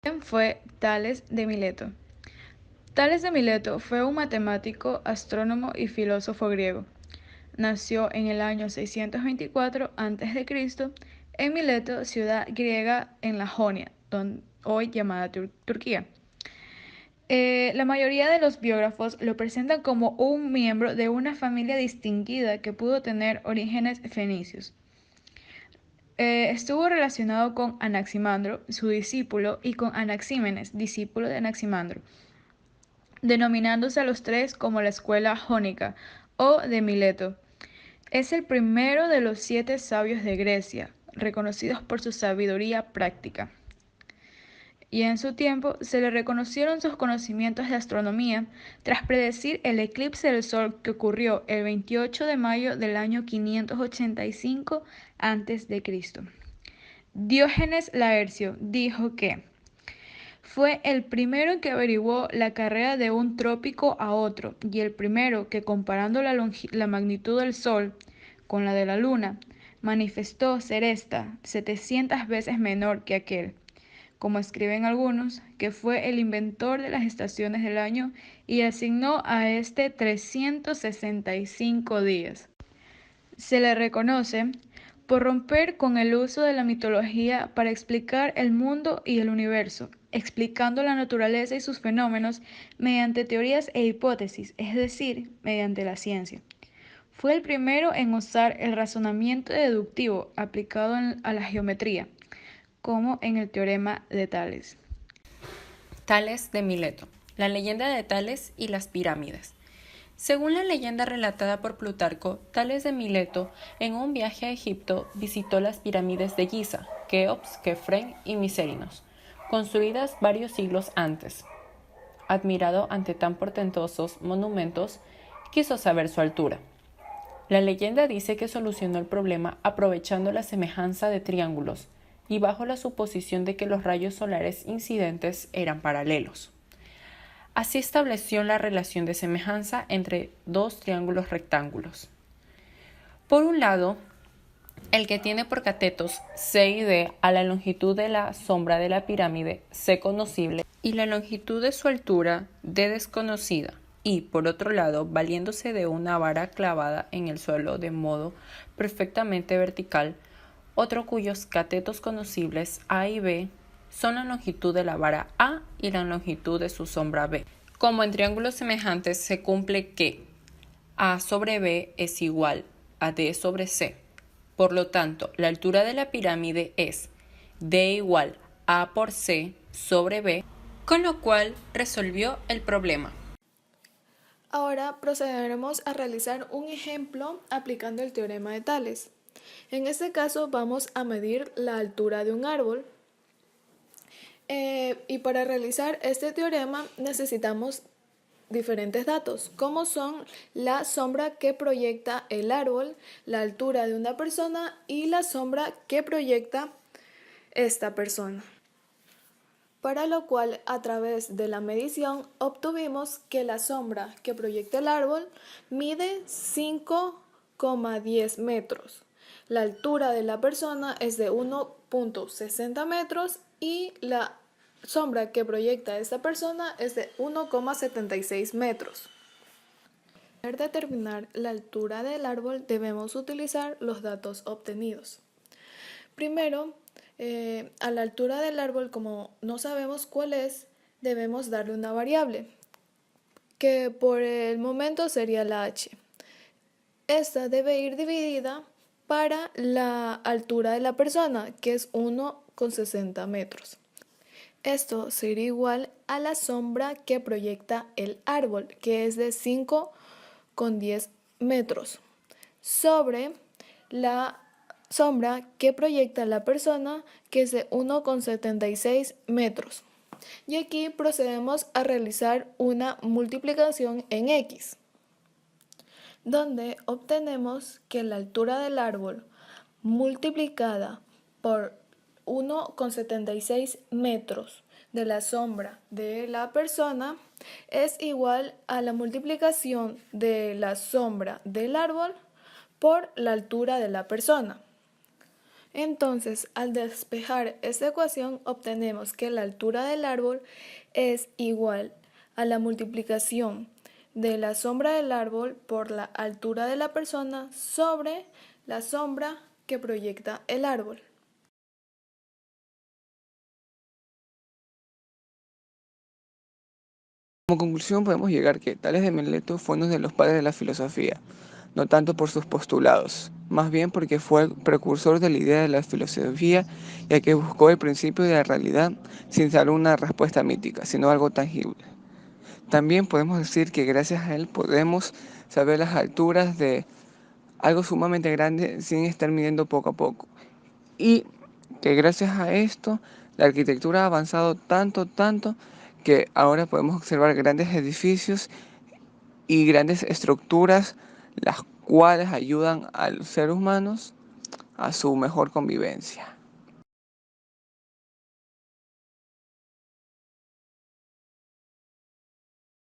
¿Quién fue Tales de Mileto? Tales de Mileto fue un matemático, astrónomo y filósofo griego. Nació en el año 624 a.C. en Mileto, ciudad griega en la Jonia, hoy llamada Turquía. La mayoría de los biógrafos lo presentan como un miembro de una familia distinguida que pudo tener orígenes fenicios. Estuvo relacionado con Anaximandro, su discípulo, y con Anaxímenes, discípulo de Anaximandro, denominándose a los tres como la escuela jónica o de Mileto. Es el primero de los 7 sabios de Grecia, reconocidos por su sabiduría práctica. Y en su tiempo se le reconocieron sus conocimientos de astronomía tras predecir el eclipse del Sol que ocurrió el 28 de mayo del año 585 a.C. Diógenes Laercio dijo que fue el primero que averiguó la carrera de un trópico a otro y el primero que, comparando la magnitud del Sol con la de la Luna, manifestó ser esta 700 veces menor que aquel, como escriben algunos, que fue el inventor de las estaciones del año y asignó a este 365 días. Se le reconoce por romper con el uso de la mitología para explicar el mundo y el universo, explicando la naturaleza y sus fenómenos mediante teorías e hipótesis, es decir, mediante la ciencia. Fue el primero en usar el razonamiento deductivo aplicado a la geometría, como en el teorema de Tales. Tales de Mileto. La leyenda de Tales y las pirámides. Según la leyenda relatada por Plutarco, Tales de Mileto, en un viaje a Egipto, visitó las pirámides de Giza, Keops, Kefren y Miserinos, construidas varios siglos antes. Admirado ante tan portentosos monumentos, quiso saber su altura. La leyenda dice que solucionó el problema aprovechando la semejanza de triángulos y bajo la suposición de que los rayos solares incidentes eran paralelos. Así estableció la relación de semejanza entre dos triángulos rectángulos. Por un lado, el que tiene por catetos C y D a la longitud de la sombra de la pirámide C conocible y la longitud de su altura D desconocida, y por otro lado, valiéndose de una vara clavada en el suelo de modo perfectamente vertical, otro cuyos catetos conocibles A y B son la longitud de la vara A y la longitud de su sombra B. Como en triángulos semejantes se cumple que A sobre B es igual a D sobre C. Por lo tanto, la altura de la pirámide es D igual A por C sobre B, con lo cual resolvió el problema. Ahora procederemos a realizar un ejemplo aplicando el teorema de Tales. En este caso vamos a medir la altura de un árbol. Y para realizar este teorema necesitamos diferentes datos, como son la sombra que proyecta el árbol, la altura de una persona y la sombra que proyecta esta persona. Para lo cual, a través de la medición, obtuvimos que la sombra que proyecta el árbol mide 5,10 metros. La altura de la persona es de 1,60 metros y la sombra que proyecta esta persona es de 1,76 metros. Para determinar la altura del árbol debemos utilizar los datos obtenidos. Primero, a la altura del árbol, como no sabemos cuál es, debemos darle una variable, que por el momento sería la h. Esta debe ir dividida para la altura de la persona, que es 1,60 metros. Esto sería igual a la sombra que proyecta el árbol, que es de 5,10 metros, sobre la sombra que proyecta la persona, que es de 1,76 metros. Y aquí procedemos a realizar una multiplicación en x, donde obtenemos que la altura del árbol multiplicada por 1,76 metros de la sombra de la persona es igual a la multiplicación de la sombra del árbol por la altura de la persona. Entonces, al despejar esta ecuación, obtenemos que la altura del árbol es igual a la multiplicación de la sombra del árbol por la altura de la persona sobre la sombra que proyecta el árbol. Como conclusión podemos llegar que Tales de Mileto fue uno de los padres de la filosofía, no tanto por sus postulados, más bien porque fue el precursor de la idea de la filosofía, ya que buscó el principio de la realidad sin dar una respuesta mítica, sino algo tangible. También podemos decir que gracias a él podemos saber las alturas de algo sumamente grande sin estar midiendo poco a poco. Y que gracias a esto la arquitectura ha avanzado tanto, que ahora podemos observar grandes edificios y grandes estructuras, las cuales ayudan a los seres humanos a su mejor convivencia.